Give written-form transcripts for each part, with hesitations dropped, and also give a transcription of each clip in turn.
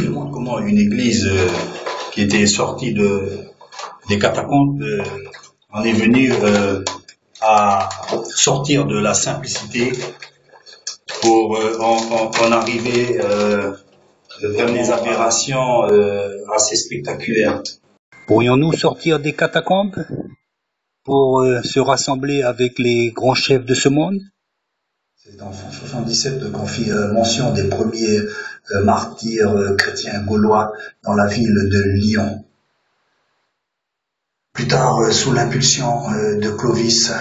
montre comment une église qui était sortie des catacombes en est venue à sortir de la simplicité pour en arriver vers des aberrations assez spectaculaires. Pourrions-nous sortir des catacombes pour se rassembler avec les grands chefs de ce monde? C'est dans 177 qu'on fit mention des premiers martyrs chrétiens gaulois dans la ville de Lyon. Plus tard, sous l'impulsion de Clovis,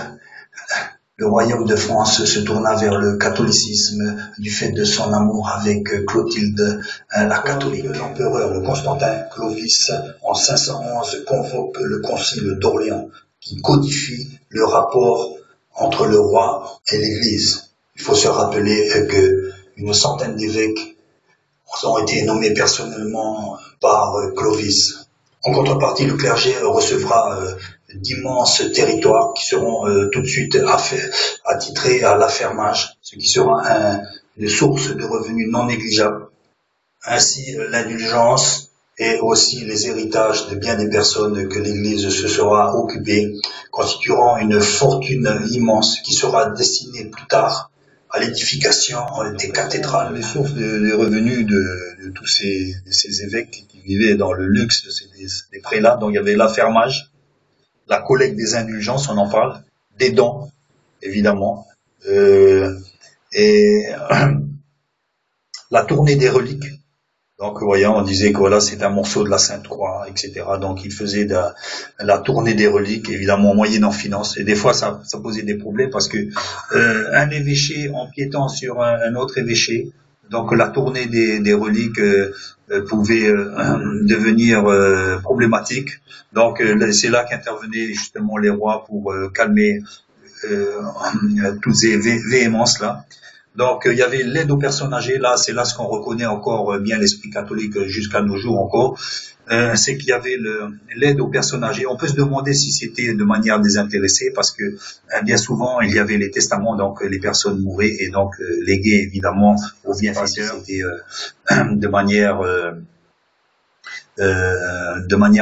le royaume de France se tourna vers le catholicisme du fait de son amour avec Clotilde, la catholique. L'empereur Constantin Clovis, en 511, convoque le concile d'Orléans qui codifie le rapport entre le roi et l'Église. Il faut se rappeler qu'une centaine d'évêques ont été nommés personnellement par Clovis. En contrepartie, le clergé recevra d'immenses territoires qui seront tout de suite attitrés à l'affermage, ce qui sera une source de revenus non négligeable. Ainsi, l'indulgence et aussi les héritages de bien des personnes que l'Église se sera occupée constitueront une fortune immense qui sera destinée plus tard à l'édification des cathédrales. Les sources des revenus de tous ces évêques qui vivaient dans le luxe, des prélats, donc il y avait l'affermage, la collecte des indulgences, on en parle, des dons, évidemment, et la tournée des reliques. Donc, voyons, on disait que voilà, c'est un morceau de la Sainte Croix, etc. Donc, il faisait la tournée des reliques, évidemment, moyennant finance. Et des fois, ça posait des problèmes parce que un évêché empiétant sur un autre évêché, donc la tournée des reliques pouvait devenir problématique. Donc, c'est là qu'intervenaient justement les rois pour calmer toutes ces véhémences là. Donc il y avait l'aide aux personnes âgées, là c'est là ce qu'on reconnaît encore bien l'esprit catholique jusqu'à nos jours encore, c'est qu'il y avait l'aide aux personnes âgées. On peut se demander si c'était de manière désintéressée parce que bien souvent il y avait les testaments, donc les personnes mouraient et donc léguées évidemment aux bienfaiteurs, c'était de manière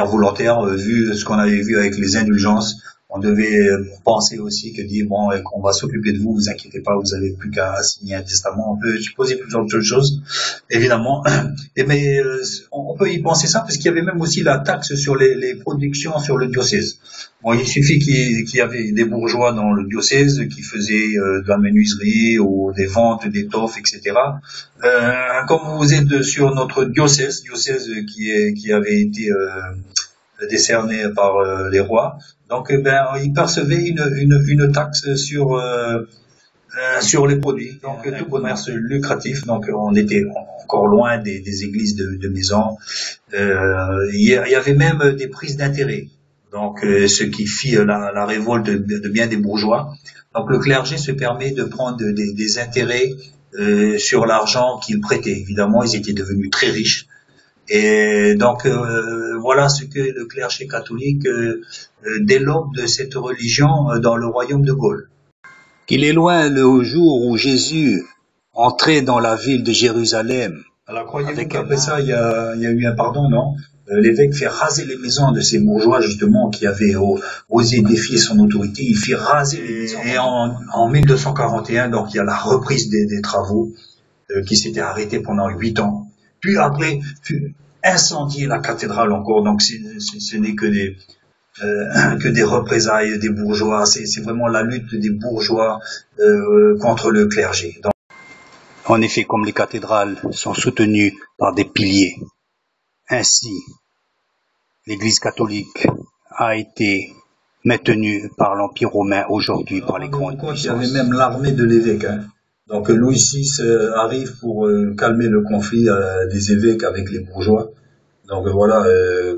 volontaire, vu ce qu'on avait vu avec les indulgences. On devait penser aussi que dire bon, qu'on va s'occuper de vous, vous inquiétez pas, vous avez plus qu'à signer un testament. On peut supposer plusieurs autres choses, évidemment. Mais on peut y penser ça parce qu'il y avait même aussi la taxe sur les productions sur le diocèse. Bon, il suffit qu'il y avait des bourgeois dans le diocèse qui faisaient de la menuiserie ou des ventes d'étoffes, etc. Comme vous êtes sur notre diocèse qui avait été décerné par les rois. Donc, ils percevaient une taxe sur les produits. Donc, tout commerce lucratif. Donc, on était encore loin des églises de maison. Il y avait même des prises d'intérêt. Donc, ce qui fit la révolte de bien des bourgeois. Donc, le clergé se permet de prendre des intérêts sur l'argent qu'ils prêtaient. Évidemment, ils étaient devenus très riches. Et donc voilà ce que le clergé catholique développe de cette religion dans le royaume de Gaule. Qu'il est loin le jour où Jésus entrait dans la ville de Jérusalem. Alors croyez-vous qu'après ça il y a eu un pardon, non? L'évêque fait raser les maisons de ces bourgeois justement qui avaient osé défier son autorité. Il fait raser les maisons. Et en 1241, donc il y a la reprise des travaux qui s'étaient arrêtés pendant 8 ans. Puis après, incendier la cathédrale encore. Donc ce n'est que des représailles des bourgeois. C'est vraiment la lutte des bourgeois contre le clergé. Donc, en effet, comme les cathédrales sont soutenues par des piliers, ainsi l'Église catholique a été maintenue par l'Empire romain aujourd'hui par les grandes puissances. Il y avait même l'armée de l'évêque. Donc Louis VI arrive pour calmer le conflit des évêques avec les bourgeois. Donc voilà,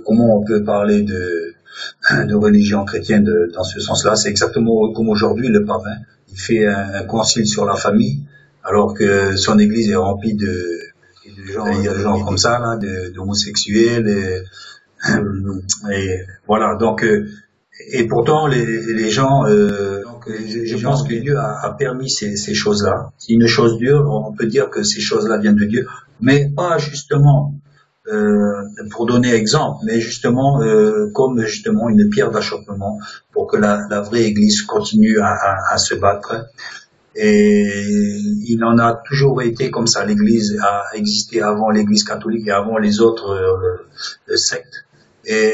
comment on peut parler de religion chrétienne dans ce sens-là. C'est exactement comme aujourd'hui le pape. Il fait un concile sur la famille, alors que son église est remplie de gens comme ça, là, d'homosexuels. Et voilà, donc Et pourtant, les gens, je pense que Dieu a permis ces choses-là. C'est une chose dure, on peut dire que ces choses-là viennent de Dieu, mais pas justement pour donner exemple, mais justement comme justement une pierre d'achoppement pour que la vraie Église continue à se battre. Et il en a toujours été comme ça. L'Église a existé avant l'Église catholique et avant les autres sectes. Et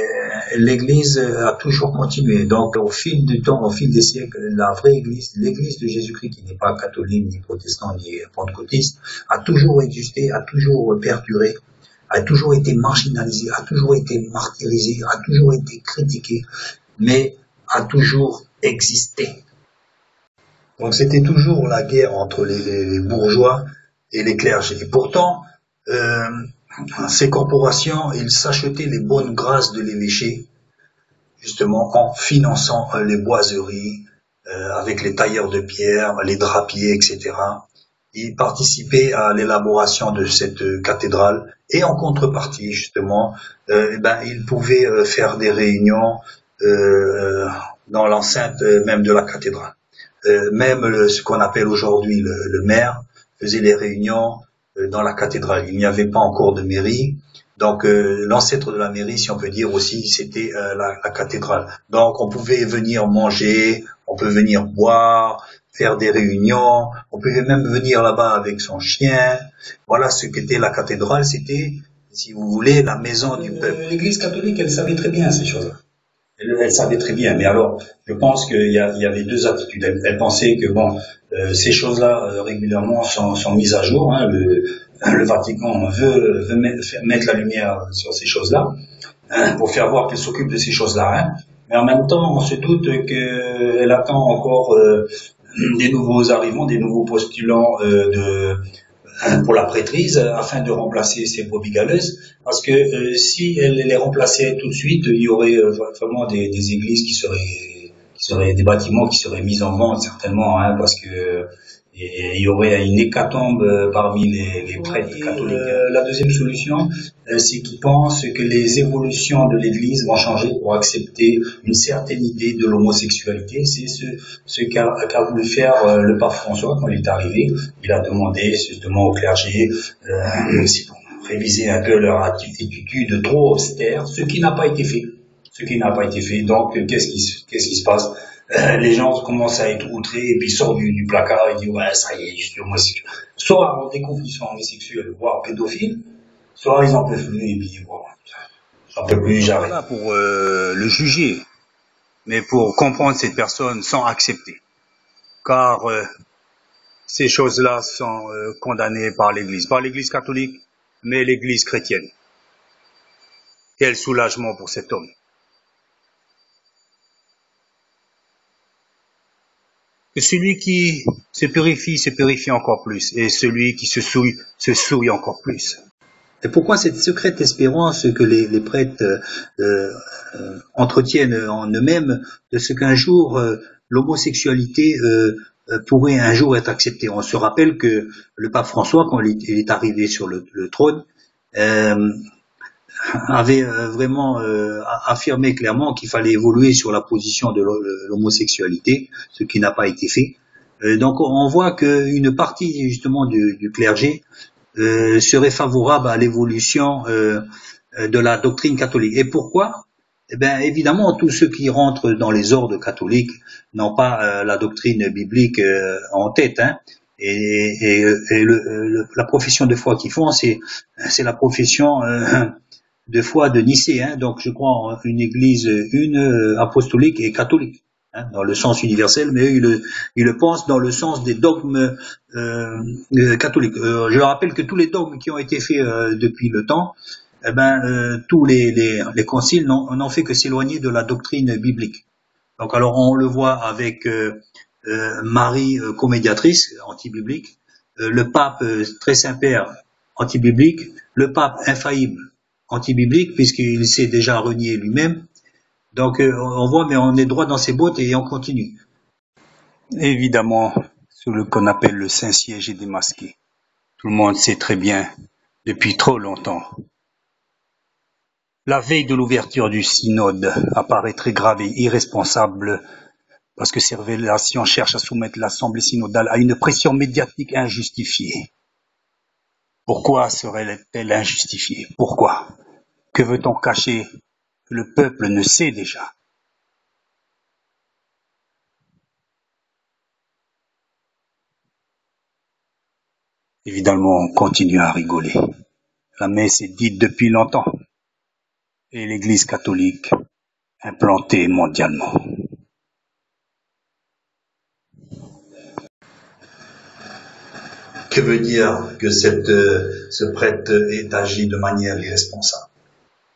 l'Église a toujours continué. Donc, au fil du temps, au fil des siècles, la vraie Église, l'Église de Jésus-Christ, qui n'est pas catholique, ni protestant, ni pentecôtiste, a toujours existé, a toujours perduré, a toujours été marginalisée, a toujours été martyrisée, a toujours été critiquée, mais a toujours existé. Donc c'était toujours la guerre entre les bourgeois et les clergés. Et pourtant, ces corporations, ils s'achetaient les bonnes grâces de l'évêché, justement en finançant les boiseries, avec les tailleurs de pierre, les drapiers, etc. Ils participaient à l'élaboration de cette cathédrale et en contrepartie, justement, ils pouvaient faire des réunions dans l'enceinte même de la cathédrale. Même ce qu'on appelle aujourd'hui le maire faisait les réunions dans la cathédrale. Il n'y avait pas encore de mairie, donc l'ancêtre de la mairie, si on peut dire aussi, c'était la cathédrale. Donc on pouvait venir manger, on peut venir boire, faire des réunions, on pouvait même venir là-bas avec son chien. Voilà ce qu'était la cathédrale, c'était, si vous voulez, la maison du peuple. L'Église catholique, elle savait très bien ces choses-là. Elle savait très bien, mais alors je pense qu'il y avait deux attitudes. Elle pensait que ces choses-là régulièrement sont mises à jour. Hein, le Vatican veut mettre la lumière sur ces choses-là pour faire voir qu'elle s'occupe de ces choses-là. Hein. Mais en même temps, on se doute qu'elle attend encore des nouveaux arrivants, des nouveaux postulants pour la prêtrise afin de remplacer ces brebis galeuses, parce que si elle les remplaçait tout de suite, il y aurait vraiment des églises qui seraient des bâtiments qui seraient mis en vente certainement, hein, parce que il y aurait une hécatombe parmi les prêtres catholiques. La deuxième solution, c'est qu'ils pensent que les évolutions de l'Église vont changer pour accepter une certaine idée de l'homosexualité. C'est ce qu'a voulu faire le pape François quand il est arrivé. Il a demandé justement au clergé pour réviser un peu leur attitude trop austère, ce qui n'a pas été fait. Donc, qu'est-ce qui se passe? Les gens commencent à être outrés et puis sortent du placard et disent ouais ça y est, je suis homosexuel. Soit on découvre qu'ils sont homosexuels, voire pédophiles, soit ils en peuvent plus et puis bon, j'en peux plus, j'arrête. Pas pour le juger, mais pour comprendre cette personne sans accepter, car ces choses-là sont condamnées par l'Église catholique, mais l'Église chrétienne. Quel soulagement pour cet homme. Que celui qui se purifie encore plus, et celui qui se souille encore plus. Et pourquoi cette secrète espérance que les prêtres entretiennent en eux-mêmes de ce qu'un jour l'homosexualité pourrait un jour être acceptée. On se rappelle que le pape François, quand il est arrivé sur le trône, avait vraiment affirmé clairement qu'il fallait évoluer sur la position de l'homosexualité, ce qui n'a pas été fait. Donc on voit qu'une partie justement du clergé serait favorable à l'évolution de la doctrine catholique. Et pourquoi? Eh bien, évidemment, tous ceux qui rentrent dans les ordres catholiques n'ont pas la doctrine biblique en tête, hein. Et la profession de foi qu'ils font, c'est la profession de foi de Nicée, hein. Donc je crois en une église apostolique et catholique, hein, dans le sens universel, mais eux, ils le pensent dans le sens des dogmes catholiques. Je rappelle que tous les dogmes qui ont été faits depuis le temps, tous les conciles n'ont fait que s'éloigner de la doctrine biblique. Donc alors on le voit avec Marie comédiatrice, anti-biblique, le pape très Saint-Père, anti-biblique, le pape infaillible, anti-biblique, puisqu'il s'est déjà renié lui-même. Donc on voit, mais on est droit dans ses bottes et on continue. Évidemment, ce qu'on appelle le Saint-Siège est démasqué. Tout le monde sait très bien, depuis trop longtemps, La veille de l'ouverture du synode apparaît très grave et irresponsable parce que ces révélations cherchent à soumettre l'Assemblée synodale à une pression médiatique injustifiée. Pourquoi serait-elle injustifiée? Pourquoi? Que veut-on cacher? Le peuple ne sait déjà. Évidemment, on continue à rigoler. La messe est dite depuis longtemps et l'Église catholique implantée mondialement. Que veut dire que ce prêtre est agi de manière irresponsable?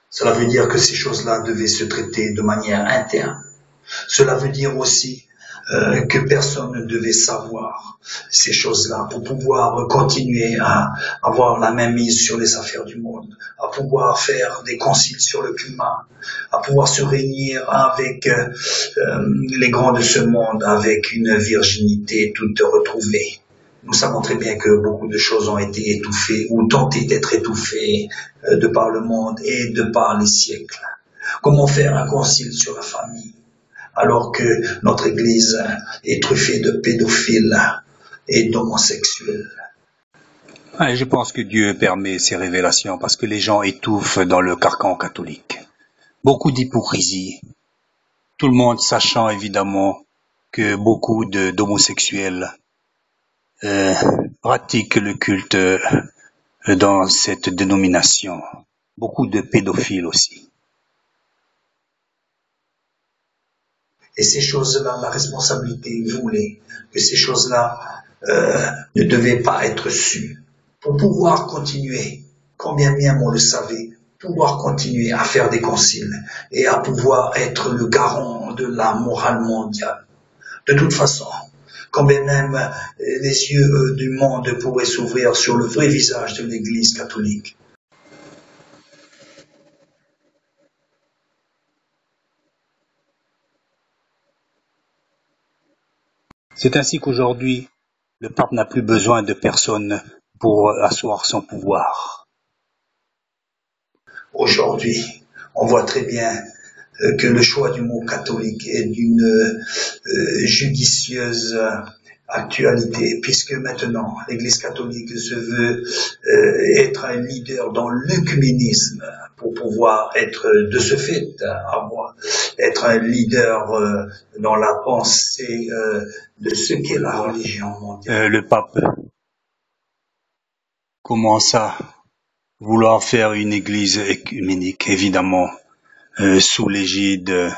Cela veut dire que ces choses-là devaient se traiter de manière interne. Cela veut dire aussi que personne ne devait savoir ces choses-là pour pouvoir continuer à avoir la main mise sur les affaires du monde, à pouvoir faire des conciles sur le climat, à pouvoir se réunir avec les grands de ce monde avec une virginité toute retrouvée. Nous savons très bien que beaucoup de choses ont été étouffées ou tentées d'être étouffées de par le monde et de par les siècles. Comment faire un concile sur la famille alors que notre Église est truffée de pédophiles et d'homosexuels? Et je pense que Dieu permet ces révélations parce que les gens étouffent dans le carcan catholique. Beaucoup d'hypocrisie. Tout le monde sachant évidemment que beaucoup d'homosexuels pratiquent le culte dans cette dénomination. Beaucoup de pédophiles aussi. Et ces choses-là, la responsabilité voulait que ces choses-là ne devaient pas être sues pour pouvoir continuer, combien bien on le savait, pouvoir continuer à faire des conciles et à pouvoir être le garant de la morale mondiale. De toute façon, quand bien même les yeux du monde pourraient s'ouvrir sur le vrai visage de l'Église catholique. C'est ainsi qu'aujourd'hui, le pape n'a plus besoin de personne pour asseoir son pouvoir. Aujourd'hui, on voit très bien que le choix du mot catholique est d'une judicieuse actualité, puisque maintenant l'Église catholique se veut être un leader dans l'œcuménisme pour pouvoir être de ce fait être un leader dans la pensée de ce qu'est la religion mondiale. Le pape commence à vouloir faire une église œcuménique, évidemment, sous l'égide,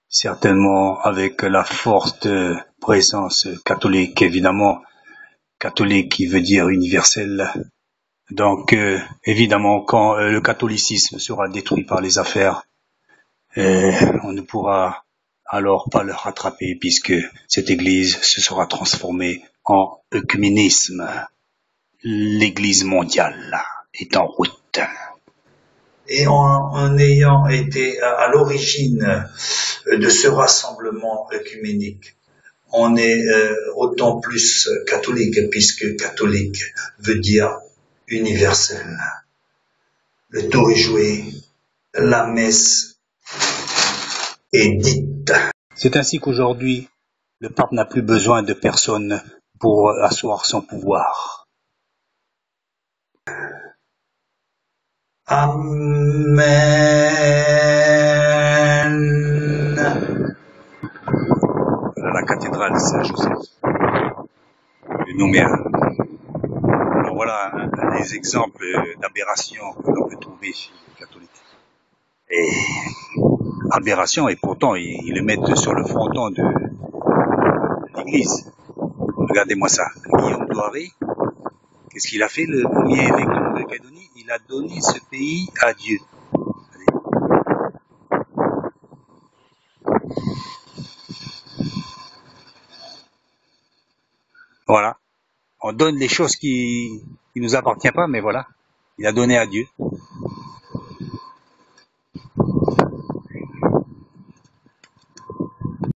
certainement avec la forte présence catholique, évidemment, catholique qui veut dire universel. Donc, évidemment, quand le catholicisme sera détruit par les affaires, on ne pourra alors pas le rattraper puisque cette église se sera transformée en œcuménisme. L'église mondiale est en route. Et en ayant été à l'origine de ce rassemblement œcuménique, on est autant plus catholique, puisque catholique veut dire universel. Le tour est joué, la messe est dite. C'est ainsi qu'aujourd'hui, le pape n'a plus besoin de personne pour asseoir son pouvoir. Amen. La cathédrale Saint-Joseph de Nouméa. Alors voilà des exemples d'aberrations que l'on peut trouver chez les catholiques. Et aberration, et pourtant ils le mettent sur le fronton de l'église. Regardez-moi ça. Guillaume Douaré, qu'est-ce qu'il a fait, le premier évêque de Nouvelle-Calédonie? Il a donné ce pays à Dieu. Voilà. On donne les choses qui nous appartiennent pas, mais voilà. Il a donné à Dieu.